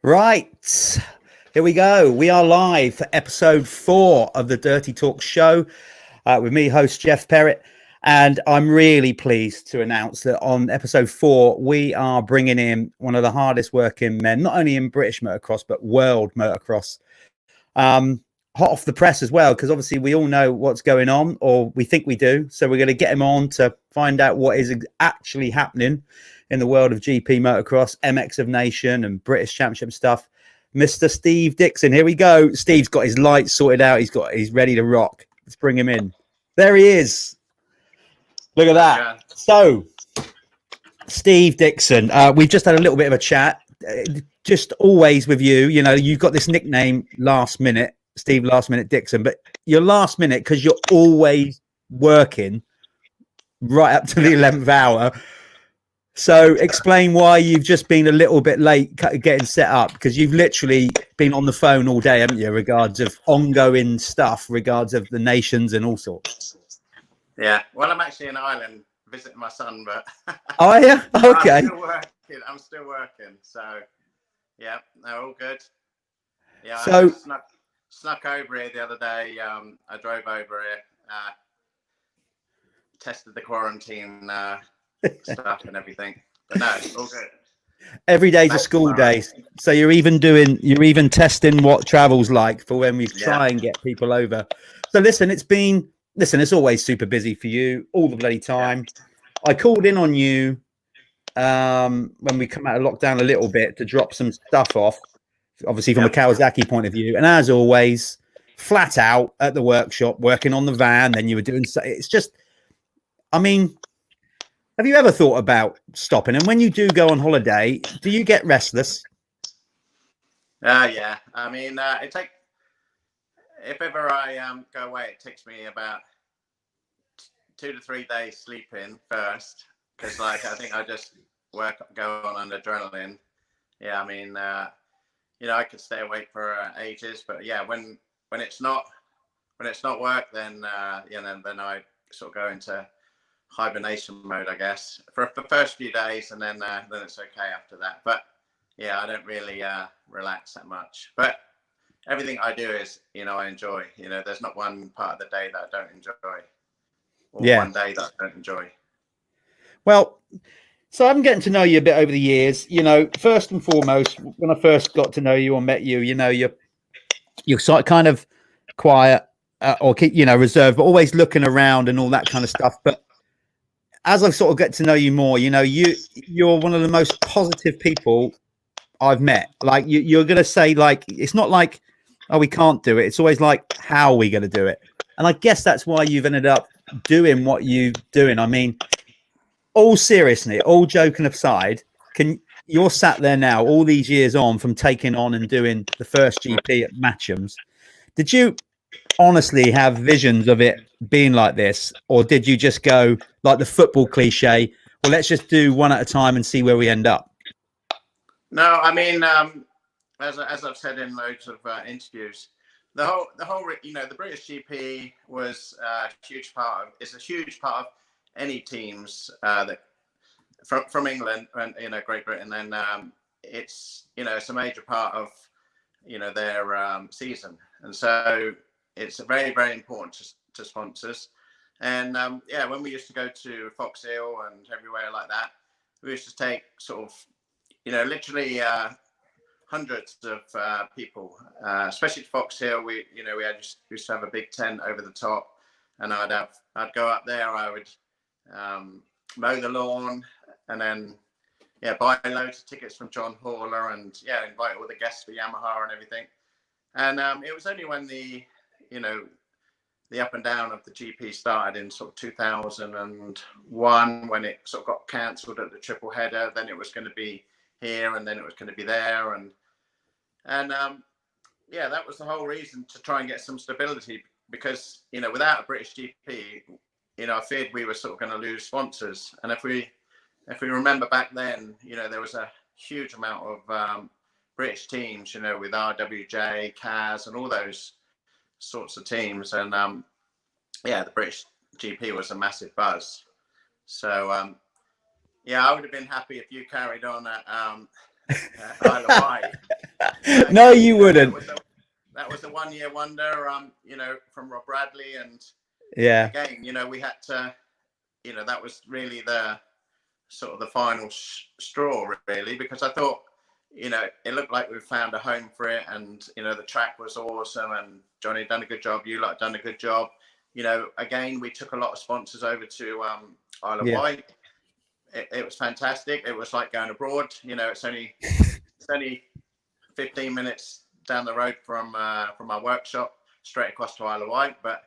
Right, here we go. We are live for episode 4 of the Dirty Talk show with me, host Jeff Perrett. And I'm really pleased to announce that on episode 4, we are bringing in one of the hardest working men, not only in British motocross, but world motocross. Hot off the press as well, because obviously we all know what's going on, or we think we do. So we're going to get him on to find out what is actually happening in the world of GP motocross, MX of Nation and British Championship stuff. Mr. Steve Dixon. Here we go. Steve's got his lights sorted out. He's ready to rock. Let's bring him in. There he is. Look at that. So, Steve Dixon, we've just had a little bit of a chat. Just always with you, you know, you've got this nickname Last Minute, Steve Last Minute Dixon, but you're last minute because you're always working right up to the 11th hour. So explain why you've just been a little bit late getting set up, because you've literally been on the phone all day, haven't you, regards of ongoing stuff, regards of the nations and all sorts. Yeah, well, I'm actually in Ireland visiting my son, but oh yeah, okay. I'm still working, so yeah, no, all good. Yeah, so I snuck over here the other day. I drove over here, tested the quarantine stuff and everything, but no, all good. Every day's a school day, so you're even testing what travel's like for when we try and get people over. So listen, it's always super busy for you all the bloody time. I called in on you when we come out of lockdown a little bit to drop some stuff off, obviously from a Kawasaki point of view, and as always, flat out at the workshop working on the van. Then you were doing, it's just, I mean, have you ever thought about stopping? And when you do go on holiday, do you get restless? Yeah. I mean, if ever I go away, it takes me about 2 to 3 days sleeping first, because I think I just go on adrenaline. Yeah, I mean, I could stay awake for ages, but yeah, when it's not work, then then I sort of go into hibernation mode, I guess, for the first few days, and then it's okay after that. But yeah, I don't really relax that much. But everything I do is, I enjoy. There's not one part of the day that I don't enjoy, or one day that I don't enjoy. Well, so I'm getting to know you a bit over the years. First and foremost, when I first got to know you or met you, you're sort of kind of quiet or keep, reserved, but always looking around and all that kind of stuff. But as I sort of get to know you more, you're one of the most positive people I've met. Like you're going to say, like, it's not like, oh, we can't do it. It's always like, how are we going to do it? And I guess that's why you've ended up doing what you're doing. I mean, all seriously, all joking aside, you're sat there now, all these years on from taking on and doing the first GP at Matchams. Did you honestly have visions of it being like this, or did you just go like the football cliche, well, let's just do one at a time and see where we end up? No, I mean, as I've said in loads of interviews, the whole the British GP was a huge part of any teams that from England and Great Britain, and it's it's a major part of their season, and so it's very, very important to sponsors. And when we used to go to Fox Hill and everywhere like that, we used to take sort of literally hundreds of people, especially at Fox Hill. We used to have a big tent over the top, and I'd go up there. I would mow the lawn, and then buy loads of tickets from John Horler, and invite all the guests for Yamaha and everything. And it was only when the up and down of the GP started in sort of 2001, when it sort of got cancelled at the triple header. Then it was going to be here, and then it was going to be there, and that was the whole reason, to try and get some stability, because without a British GP, I feared we were sort of going to lose sponsors. And if we remember back then, there was a huge amount of British teams, with RWJ, CAS, and all those sorts of teams. And the British GP was a massive buzz. So I would have been happy if you carried on at Isle of Wight. No, you wouldn't. That was a 1 year wonder, from Rob Bradley. And Yeah. again, we had to, that was really the sort of the final straw, really, because I thought, it looked like we found a home for it, and the track was awesome, and Johnny done a good job, you lot done a good job. Again, we took a lot of sponsors over to Isle of Wight. It was fantastic. It was like going abroad. It's only 15 minutes down the road from our workshop, straight across to Isle of Wight, but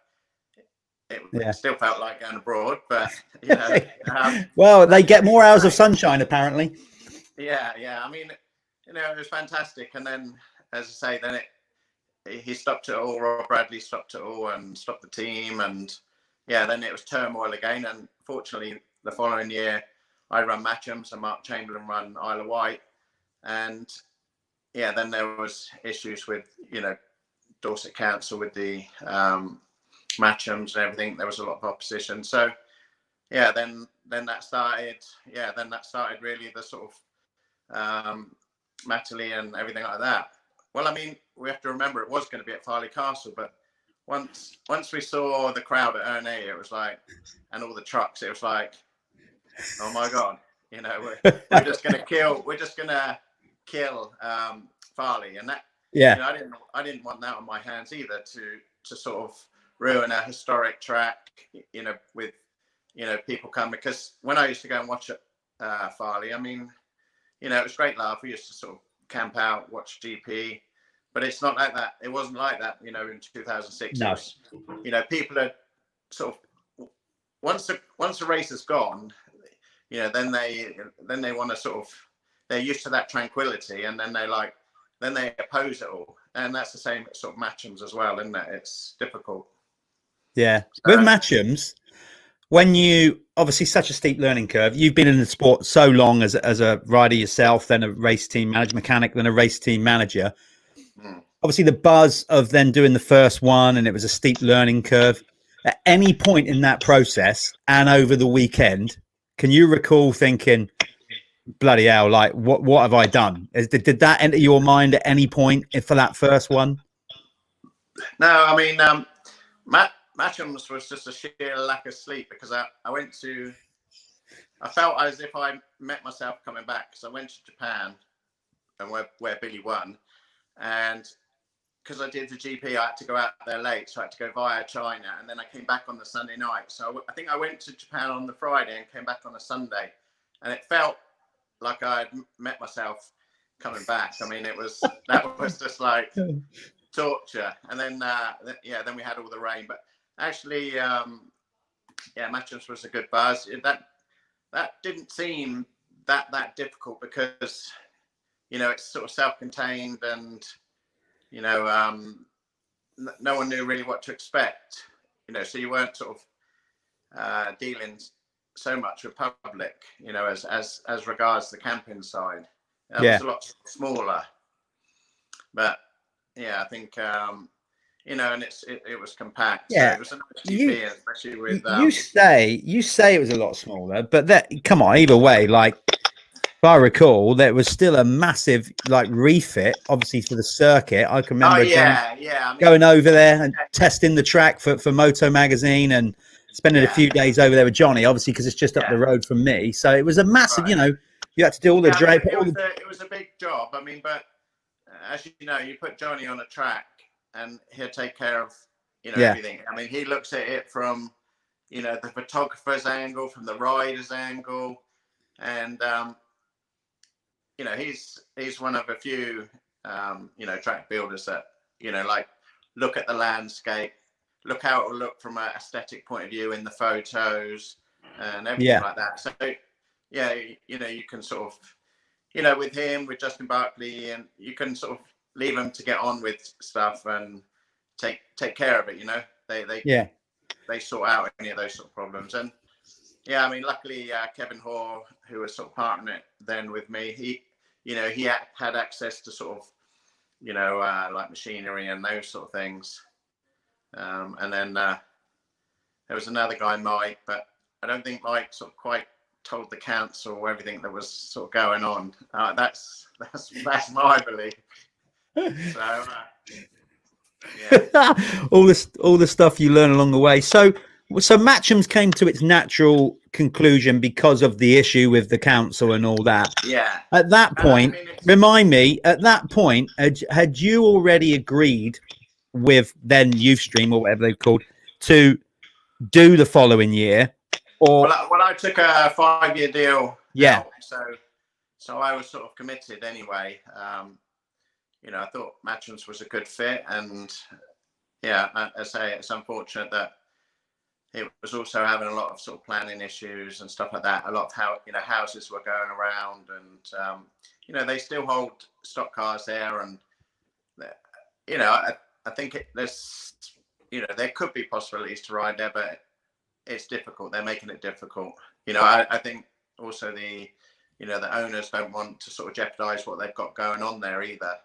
it still felt like going abroad. But well, they get more hours of sunshine apparently. Yeah. I mean, it was fantastic. And then, as I say, then he stopped it all. Rob Bradley stopped it all and stopped the team. And then it was turmoil again. And fortunately, the following year, I run Matchams and Mark Chamberlain run Isle of Wight. And then there was issues with, Dorset Council with the Matchams and everything. There was a lot of opposition. So, then that started. Then that started really the sort of Mattingly and everything like that. Well, I mean, we have to remember it was going to be at Farleigh Castle, but once we saw the crowd at Erney, it was like, and all the trucks, it was like, oh my God, we're just going to kill Farleigh, and that, I didn't want that on my hands either, to sort of ruin a historic track, with people come, because when I used to go and watch Farleigh, I mean, it was great laugh. We used to sort of camp out, watch GP, but it's not like that. It wasn't like that, in 2006. No. It was, people are sort of, once the race is gone, then they want to sort of, they're used to that tranquility, and then they oppose it all. And that's the same at sort of Matchams as well, isn't it? It's difficult. Yeah. With Matchams, when you obviously such a steep learning curve, you've been in the sport so long as a rider yourself, then a race team manager, mechanic, then a race team manager. Obviously, the buzz of then doing the first one, and it was a steep learning curve. At any point in that process and over the weekend, can you recall thinking, bloody hell, like what have I done? Did that enter your mind at any point for that first one? No, I mean, Matchams was just a sheer lack of sleep, because I felt as if I met myself coming back, because I went to Japan and where Billy won, and because I did the GP, I had to go out there late, so I had to go via China, and then I came back on the Sunday night. So I think I went to Japan on the Friday and came back on the Sunday, and it felt like I had met myself coming back. I mean, that was just like torture. And then then we had all the rain, but actually, Matchams was a good buzz. That didn't seem that difficult, because it's sort of self-contained, and no one knew really what to expect. So you weren't sort of dealing so much with public, as regards the camping side. That was a lot smaller. But I think and it was compact. Yeah, so it was a nice GP, especially with you say it was a lot smaller, but come on, either way, like if I recall, there was still a massive refit, obviously, for the circuit. I can remember going over there and testing the track for Moto Magazine, and spending a few days over there with Johnny, obviously, because it's just up the road from me. So it was a massive, you had to do all the drape. It was a big job. I mean, but as you know, you put Johnny on a track, and he'll take care of everything. I mean, he looks at it from the photographer's angle, from the rider's angle, and he's one of a few track builders that look at the landscape, look how it will look from an aesthetic point of view in the photos and everything like that. So you can sort of with him, with Justin Barkley, and you can sort of leave them to get on with stuff and take care of it. They sort out any of those sort of problems. And I mean, luckily Kevin Hoare, who was sort of partnering it then with me, he had access to sort of like machinery and those sort of things. And then there was another guy, Mike, but I don't think Mike sort of quite told the council everything that was sort of going on. That's my belief. So yeah, all the stuff you learn along the way. So Matcham's came to its natural conclusion because of the issue with the council and all that. yeah. At that I point, mean, it's, remind me, at that point, had you already agreed with then Youthstream or whatever they've called to do the following year? Or well, I took a 5-year deal yeah, out, so I was sort of committed anyway. I thought Matchams was a good fit, and yeah, I say it's unfortunate that it was also having a lot of sort of planning issues and stuff like that. A lot of houses were going around, and they still hold stock cars there, and I think there's there could be possibilities to ride there, but it's difficult. They're making it difficult. I think also the owners don't want to sort of jeopardize what they've got going on there either.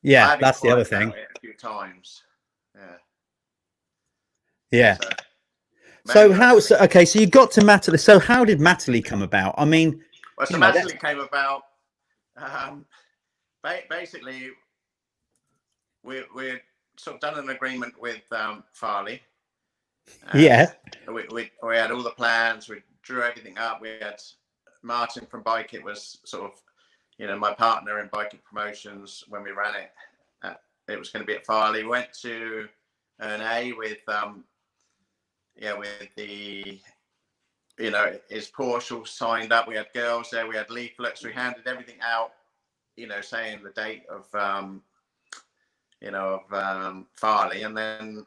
yeah, that's the other thing. A few times. Yeah. So okay, so you got to Mattingly. So how did Mattingly come about? I mean, Mattingly came about. Basically, we're sort of done an agreement with Farley. Yeah. We had all the plans. We drew everything up. We had Martin from Bike It was sort of, my partner in Bike It Promotions when we ran it. It was going to be at Farley. We went to an A with with the his Porsche all signed up. We had girls there. We had leaflets. We handed everything out. Saying the date of Farley, and then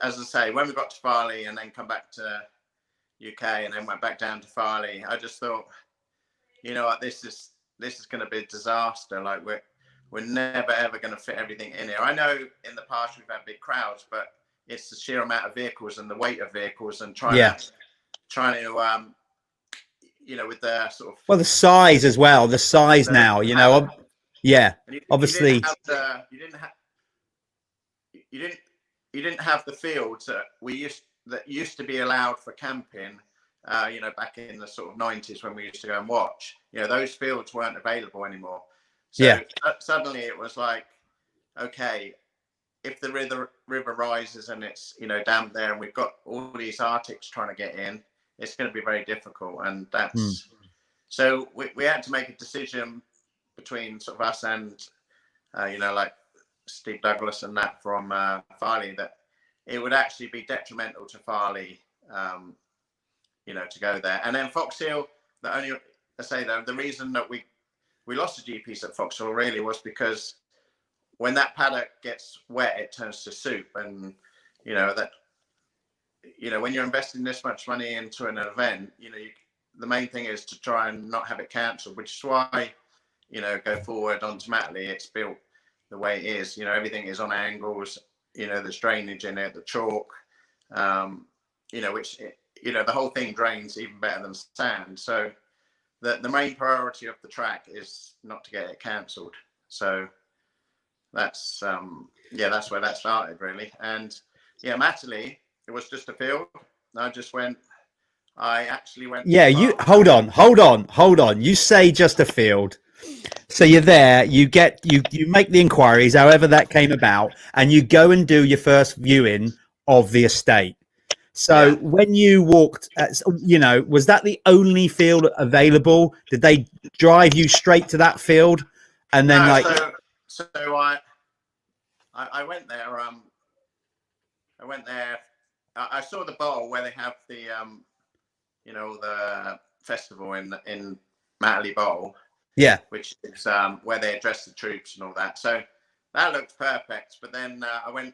as I say, when we got to Farley and then come back to UK and then went back down to Farley, I just thought, this is going to be a disaster. Like we're never ever going to fit everything in here. I know in the past we've had big crowds, but it's the sheer amount of vehicles and the weight of vehicles and trying to with the sort of the size as well. The size now, obviously you didn't have the fields that used to be allowed for camping. Back in the sort of 90s when we used to go and watch. Those fields weren't available anymore. So suddenly it was like, okay, if the river rises and it's damp there, and we've got all these Arctics trying to get in, it's going to be very difficult. And that's so we had to make a decision between sort of us and like Steve Douglas and that from Farley, that it would actually be detrimental to Farley to go there. And then Fox Hill, the reason that we lost the GPs at Fox Hill really was because when that paddock gets wet, it turns to soup. And when you're investing this much money into an event, the main thing is to try and not have it cancelled, which is why go forward onto Mattingly. It's built the way it is. Everything is on angles. There's drainage in it, the chalk. Which the whole thing drains even better than sand. So the main priority of the track is not to get it cancelled. So that's that's where that started really. And Mattingly, it was just a field. I actually went. Yeah, you hold on. You say just a field. So you're there, you make the inquiries, however that came about, and you go and do your first viewing of the estate. So when you walked, was that the only field available? Did they drive you straight to that field? And then I went there. I saw the bowl where they have the the festival in Mattingly Bowl. Yeah, which is where they address the troops and all that. So that looked perfect. But then I went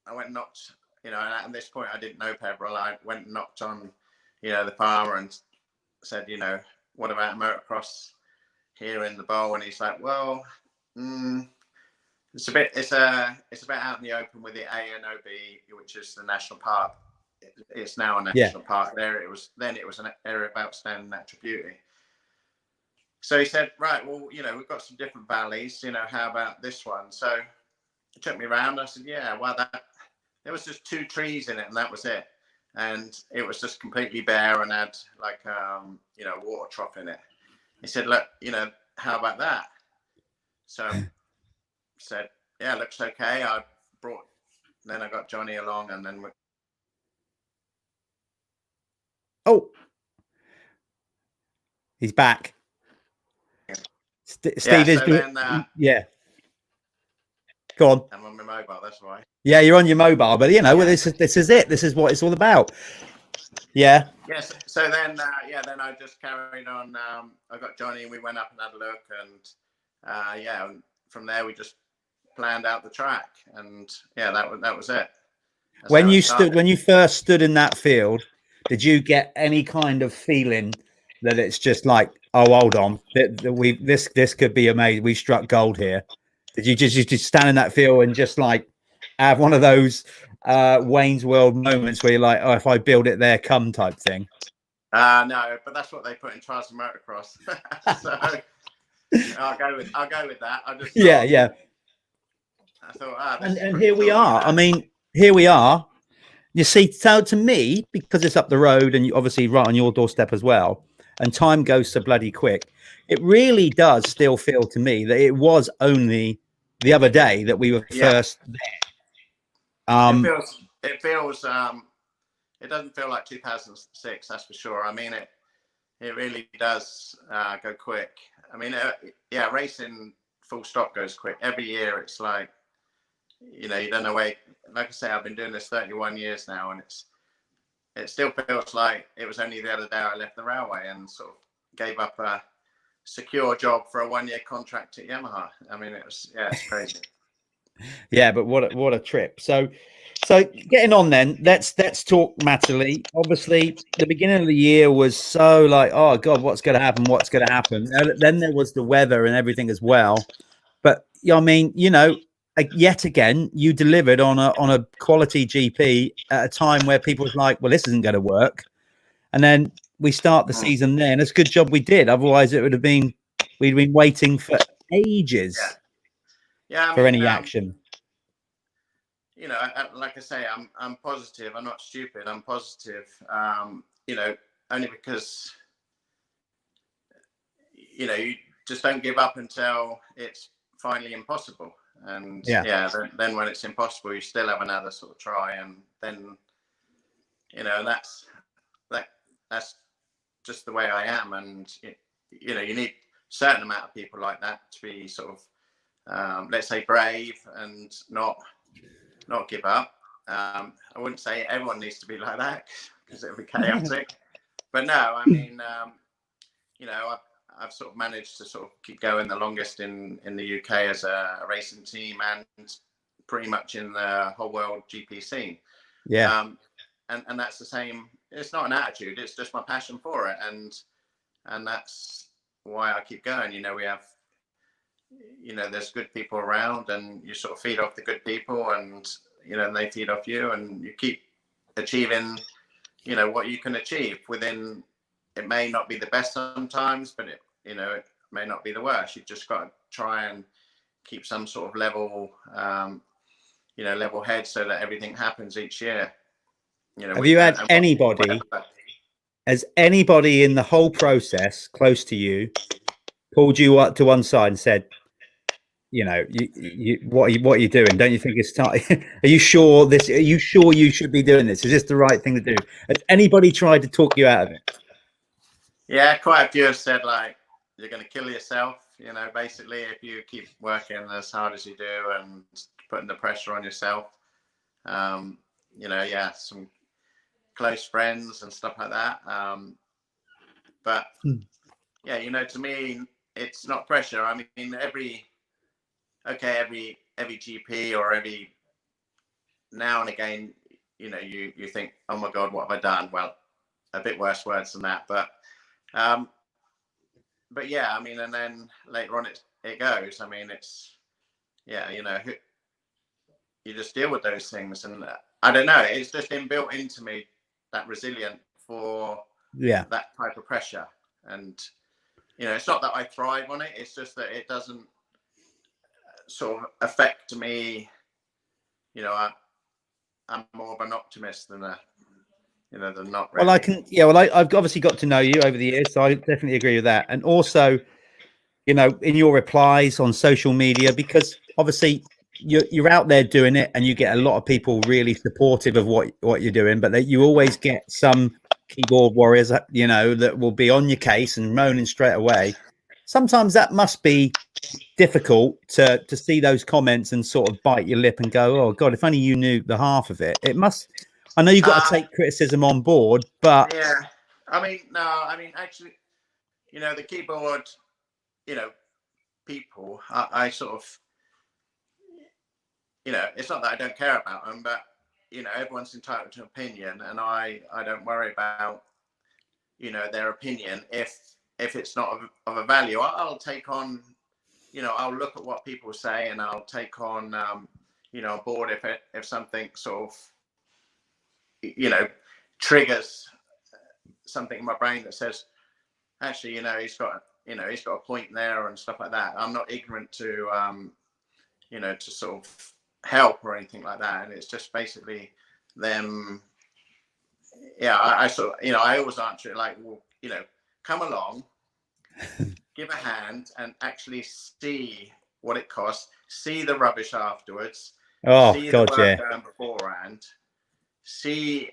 and knocked. And at this point I didn't know Pebble. I went and knocked on, the farmer and said, what about motocross here in the bowl? And he's like, well, it's a bit out in the open with the ANOB, which is the national park. It's now a national park there. It was an area of outstanding natural beauty. So he said, right, well, we've got some different valleys, how about this one? So he took me around. I said, yeah, well, there was just 2 trees in it, and that was it. And it was just completely bare and had like, a water trough in it. He said, look, how about that? So said, yeah, looks okay. Then I got Johnny along, and then he's back. Steve yeah, is so then, yeah. Go on. I'm on my mobile, that's why. Yeah, you're on your mobile, but you know, this is it. This is what it's all about. Yeah. Yes. So then, then I just carried on. I got Johnny, and we went up and had a look, and and from there we just planned out the track, and that was it. When you first stood in that field, did you get any kind of feeling that it's just like, oh, hold on, this could be amazing, we struck gold here? Did you just stand in that field and just like have one of those Wayne's World moments where you're like, oh, if I build it, there come type thing? No, but that's what they put in Trials of Motocross. So I'll go with that. I thought, and here we are. I mean, here we are. You see, so to me, because it's up the road and you obviously right on your doorstep as well, and time goes so bloody quick, it really does still feel to me that it was only the other day that we were first there. It feels it doesn't feel like 2006, that's for sure. I mean, it really does go quick. I mean, racing full stop goes quick. Every year it's like, you don't know where. Like I say, I've been doing this 31 years now, and it still feels like it was only the other day I left the railway and sort of gave up a secure job for a 1-year contract at Yamaha. I mean, it's crazy. Yeah, but what a trip. So getting on then, let's talk Mattingly. Obviously, the beginning of the year was so like, oh God, what's going to happen? What's going to happen? Then there was the weather and everything as well. But I mean, yet again, you delivered on a quality GP at a time where people was like, well, this isn't going to work. And then we start the season there, and it's a good job we did. Otherwise, we'd have been waiting for ages. For any action. Like I say, I'm positive. I'm not stupid. I'm positive. Only because you just don't give up until it's finally impossible. And then when it's impossible, you still have another sort of try, and then that's just the way I am. And you need a certain amount of people like that to be sort of let's say brave and not give up. I wouldn't say everyone needs to be like that because it would be chaotic. But no, I mean, I've sort of managed to sort of keep going the longest in the UK as a racing team, and pretty much in the whole world GP scene. Yeah. And that's the same. It's not an attitude. It's just my passion for it. And that's why I keep going. We have, there's good people around, and you sort of feed off the good people, and, and they feed off you, and you keep achieving, what you can achieve within. It may not be the best sometimes, but it may not be the worst. You've just got to try and keep some sort of level, level head, so that everything happens each year. Have you had anybody? Has anybody in the whole process close to you pulled you up to one side and said, what are you doing? Don't you think it's time? Are you sure you should be doing this? Is this the right thing to do? Has anybody tried to talk you out of it? Yeah, quite a few have said, like, you're going to kill yourself, basically, if you keep working as hard as you do and putting the pressure on yourself. Some close friends and stuff like that. But to me, it's not pressure. I mean, every GP or every now and again, you think, oh my God, what have I done? Well, a bit worse words than that, but yeah, I mean, and then later on it goes. I mean, it's you just deal with those things, and I don't know, it's just inbuilt into me, that resilient for that type of pressure. And it's not that I thrive on it, it's just that it doesn't sort of affect me. I'm more of an optimist than than not really. Well, I've obviously got to know you over the years, so I definitely agree with that. And also, in your replies on social media, because obviously you're out there doing it, and you get a lot of people really supportive of what you're doing, but you always get some keyboard warriors, that will be on your case and moaning straight away. Sometimes that must be difficult to see those comments and sort of bite your lip and go, oh God, if only you knew the half of it. It must. I know you've got to take criticism on board, but yeah, actually, the keyboard, people, I sort of, it's not that I don't care about them, but everyone's entitled to opinion, and I don't worry about their opinion if it's not of a value. I'll take on, I'll look at what people say, and I'll take on board if something sort of triggers something in my brain that says, actually, he's got a point there and stuff like that. I'm not ignorant to to sort of help or anything like that, and it's just basically them. Yeah, I sort of, I always answer it like, well, come along, give a hand, and actually see what it costs, see the rubbish afterwards, see God, the work done beforehand, see.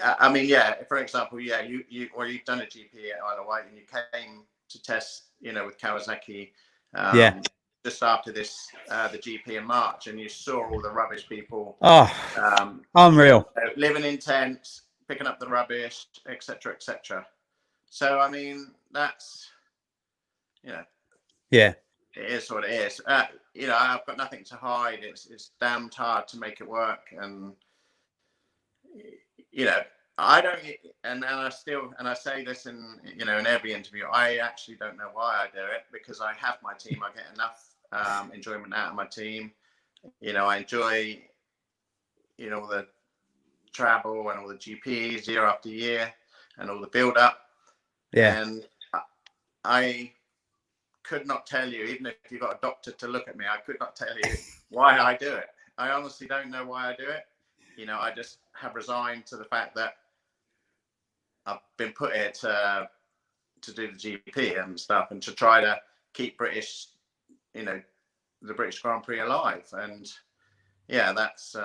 I mean, yeah. For example, yeah, you've done a GP at Isle of Wight, and you came to test, with Kawasaki, just after this, the GP in March, and you saw all the rubbish people. Unreal. Living in tents, picking up the rubbish, etc., etc. So, I mean, that's, yeah, it is what it is. I've got nothing to hide. It's damned hard to make it work, and I don't, and I say this in every interview, I actually don't know why I do it, because I have my team. I get enough enjoyment out of my team. I enjoy all the travel and all the GPs year after year, and all the build up. And I could not tell you, even if you got a doctor to look at me, I could not tell you why I do it. I honestly don't know why I do it. I just have resigned to the fact that I've been put here to do the GP and stuff, and to try to keep British, the British Grand Prix alive. And that's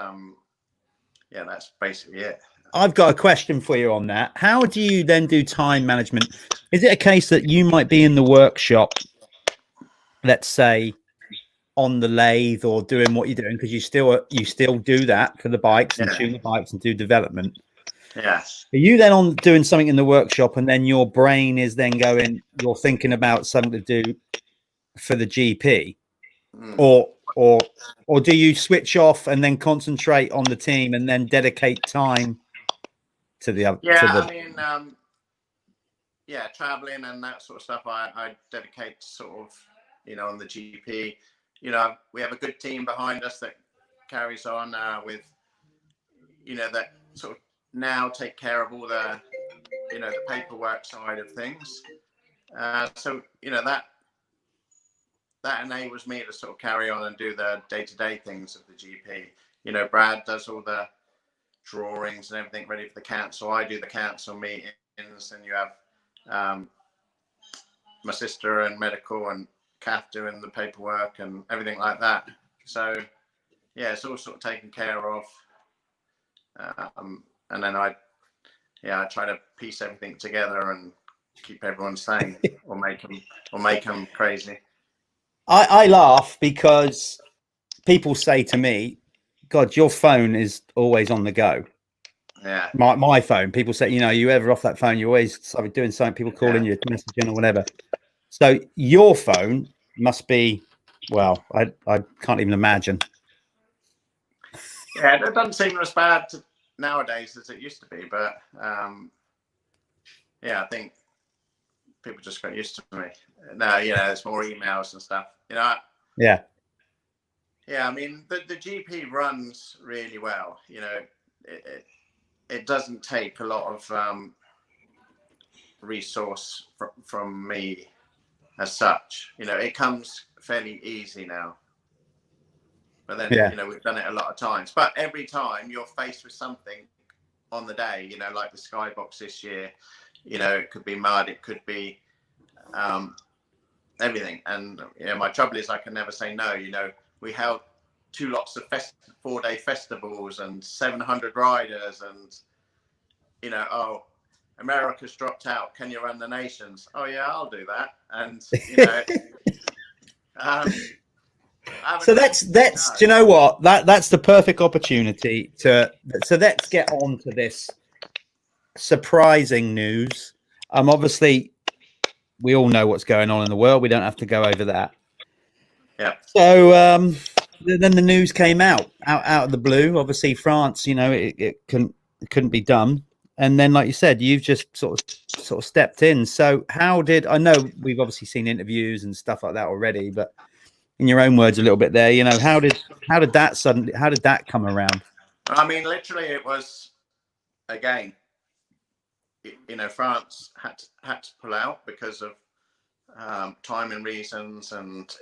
basically it. I've got a question for you on that. How do you then do time management? Is it a case that you might be in the workshop, let's say, on the lathe, or doing what you're doing, because you still do that for the bikes and tune the bikes and do development? Yes. Are you then on doing something in the workshop, and then your brain is then going, you're thinking about something to do for the GP, or do you switch off and then concentrate on the team and then dedicate time to the other? Traveling and that sort of stuff, I dedicate sort of, on the GP. We have a good team behind us that carries on with, that sort of now take care of all the, the paperwork side of things. So, that enables me to sort of carry on and do the day-to-day things of the GP. Brad does all the drawings and everything ready for the council. I do the council meetings, and you have my sister and medical, and Kath doing the paperwork and everything like that. So, it's all sort of taken care of. And then I try to piece everything together and keep everyone sane, or make them crazy. I laugh because people say to me, God, your phone is always on the go. Yeah. My phone, people say, you ever off that phone, you're always doing something, people calling you, messaging or whatever. So your phone must be, well, I can't even imagine. Yeah, it doesn't seem as bad nowadays as it used to be, but I think people just got used to me. Now, there's more emails and stuff. Yeah. I mean, the GP runs really well. It doesn't take a lot of resource from me as such. It comes fairly easy now. But then, we've done it a lot of times. But every time you're faced with something on the day, like the skybox this year, it could be mud, it could be everything. And my trouble is I can never say no. we held 2 lots of 4-day festivals and 700 riders, and oh, America's dropped out. Can you run the nations? Oh yeah, I'll do that. And so that's do you know what, that's the perfect opportunity so let's get on to this surprising news. Obviously we all know what's going on in the world. We don't have to go over that. Yeah. So then the news came out of the blue. Obviously France, it couldn't be done. And then, like you said, you've just sort of stepped in. So I know we've obviously seen interviews and stuff like that already, but in your own words a little bit there, how did that come around? I mean, literally it was, again, France had to pull out because of timing reasons, and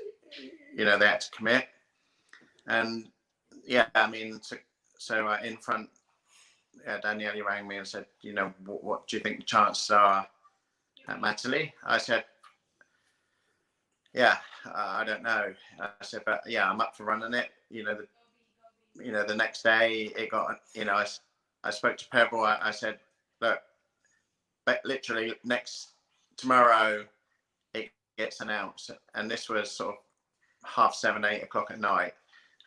they had to commit. And yeah, I mean, so in front, Daniele rang me and said, what do you think the chances are at Mattingly? I said, yeah, I don't know. I said, but yeah, I'm up for running it. The next day it got, I spoke to Pebble. I said, look, but literally tomorrow it gets announced. And this was sort of 7:30, 8 o'clock at night.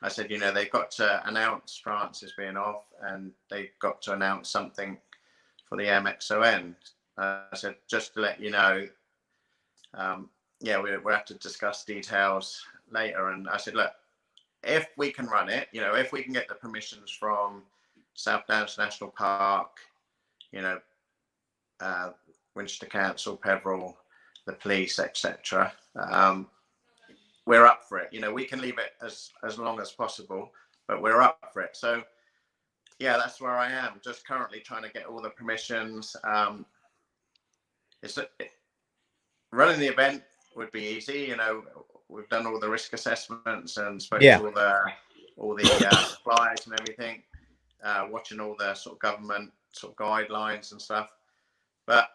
I said, they've got to announce France is being off, and they've got to announce something for the MXON. I said, just to let you know, we'll have to discuss details later. And I said, look, if we can run it, if we can get the permissions from South Downs National Park, Winchester Council, Peveril, the police, etc., we're up for it. We can leave it as long as possible, but we're up for it. So yeah, that's where I am, just currently trying to get all the permissions. Running the event would be easy. We've done all the risk assessments and spoken to all the suppliers and everything, watching all the sort of government sort of guidelines and stuff. But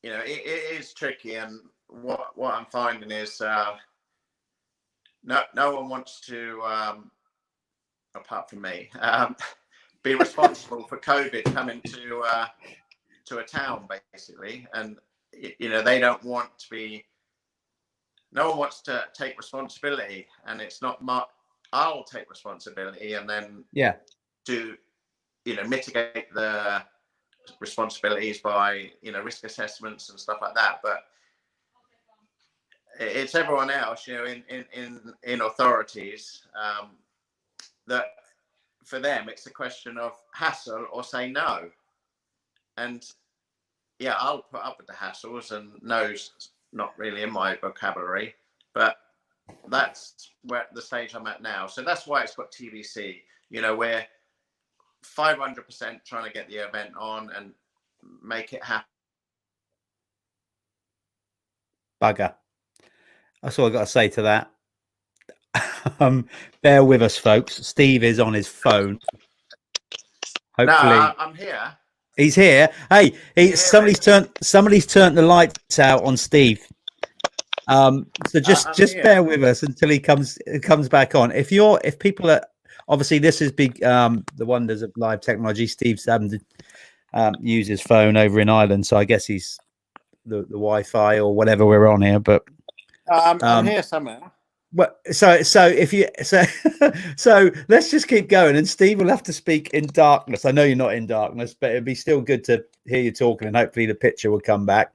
it is tricky, and what I'm finding is no one wants to, apart from me, be responsible for COVID coming to a town, basically. And they don't want to be. No one wants to take responsibility, and it's not I'll take responsibility, and then to mitigate the responsibilities by risk assessments and stuff like that. But it's everyone else, in authorities, that for them it's a question of hassle or say no. And yeah, I'll put up with the hassles, and no's not really in my vocabulary, but that's where the stage I'm at now. So that's why it's got TBC. We're 500% trying to get the event on and make it happen. Bugger. That's all I got to say to that. Bear with us, folks. Steve is on his phone. Hopefully, no, I'm here. He's here. Hey, somebody's turned the lights out on Steve. So just bear with us until he comes back on. If people are, obviously this is big, the wonders of live technology. Steve's having to use his phone over in Ireland, so I guess he's the Wi-Fi or whatever we're on here. But I'm here somewhere. Well, so let's just keep going, and Steve will have to speak in darkness. I know you're not in darkness, but it'd be still good to hear you talking, and hopefully the picture will come back.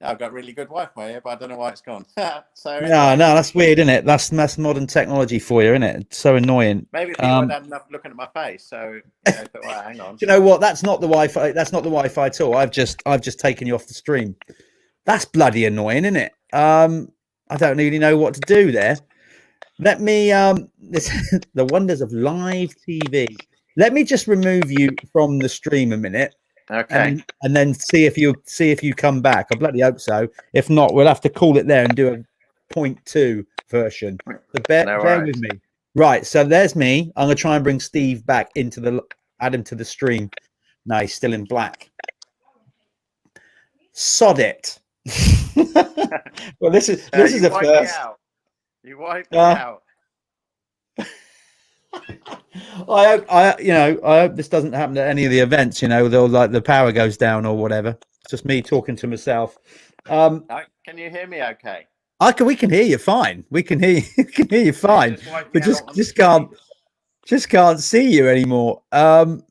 I've got really good Wi-Fi here, but I don't know why it's gone. So anyway. No, that's weird, isn't it? That's modern technology for you, isn't it? It's so annoying. Maybe people would have enough looking at my face. So but, well, hang on. Do you know what? That's not the Wi-Fi. That's not the Wi-Fi at all. I've just taken you off the stream. That's bloody annoying, isn't it? I don't really know what to do there. Let me the wonders of live TV. Let me just remove you from the stream a minute. Okay. And then see if you come back. I bloody hope so. If not, we'll have to call it there and do a 0.2 version. So bear with me. Right. So there's me. I'm gonna try and bring Steve back add him to the stream. No, he's still in black. Sod it. Well, this is a first. You wiped me Uh, out. I hope this doesn't happen at any of the events. They'll like the power goes down or whatever. It's just me talking to myself. Can you hear me? Okay. We can hear you fine. We can hear you. We can hear you fine. But just can't see you anymore. I'm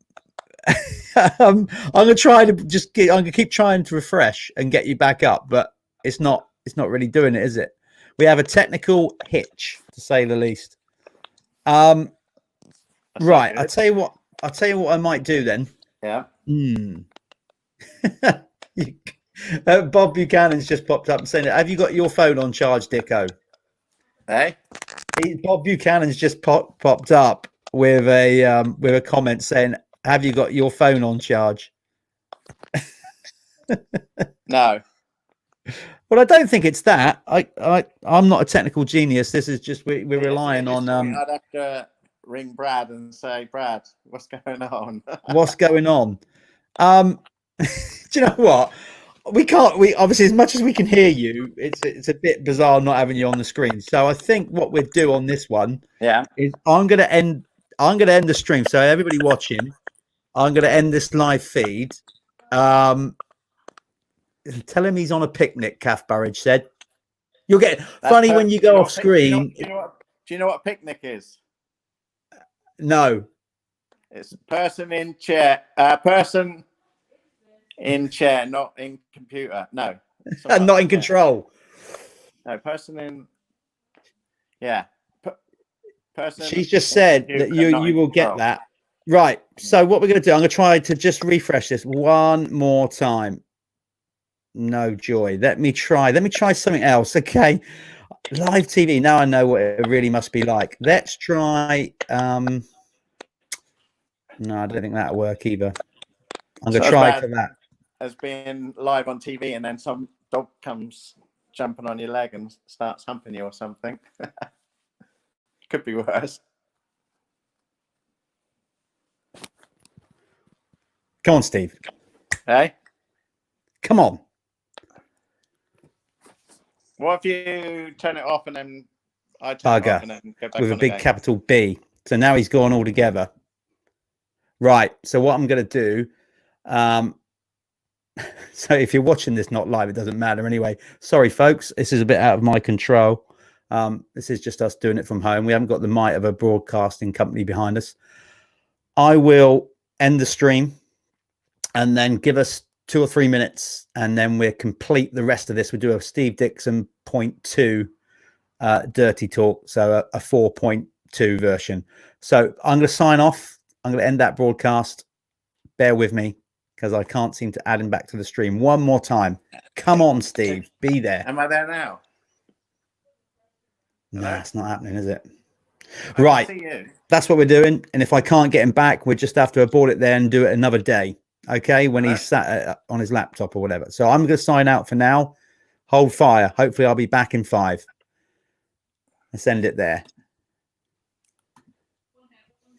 gonna try to I'm gonna keep trying to refresh and get you back up, but it's not really doing it, is it? We have a technical hitch, to say the least. Right. I'll tell you what I might do then. Yeah. Bob Buchanan's just popped up and saying, "Have you got your phone on charge, Dicko?" Hey. Bob Buchanan's just popped up with a comment saying, "Have you got your phone on charge?" No. Well, I don't think it's that. I'm not a technical genius. This is just we're relying on. I'd have to ring Brad and say, Brad, what's going on? What's going on? Do you know what? We obviously, as much as we can hear you, it's a bit bizarre not having you on the screen. So I think what we'll do on this one, is I'm gonna end the stream. So everybody watching, I'm gonna end this live feed. Tell him he's on a picnic, Kath Burridge said. You'll get funny when you go off screen. Do you know what picnic is? No. It's person in chair. Person in chair, not in computer. No. Not in control. No, person in. Yeah. Person. She's just said that you will get that. Right. So what we're going to do, I'm going to try to just refresh this one more time. No joy. Let me try something else. Okay. Live TV. Now I know what it really must be like. Let's try. No, I don't think that'll work either. I'm going to try for that. As being live on TV and then some dog comes jumping on your leg and starts humping you or something. Could be worse. Come on, Steve. Hey? Come on. What if you turn it off and then I turn it off and then go back with on a big capital B? So now he's gone all together. Right. So what I'm going to do, so if you're watching this not live, it doesn't matter anyway. Sorry, folks. This is a bit out of my control. This is just us doing it from home. We haven't got the might of a broadcasting company behind us. I will end the stream and then give us 2 or 3 minutes, and then we'll complete the rest of this. We'll do a Steve Dixon .2 dirty talk, so a 4.2 version. So I'm going to sign off. I'm going to end that broadcast. Bear with me because I can't seem to add him back to the stream. One more time. Come on, Steve. Be there. Am I there now? No, it's not happening, is it? Right. That's what we're doing. And if I can't get him back, we just have to abort it there and do it another day. Okay, when he's sat on his laptop or whatever. So I'm going to sign out for now. Hold fire. Hopefully I'll be back in 5. Let's end it there.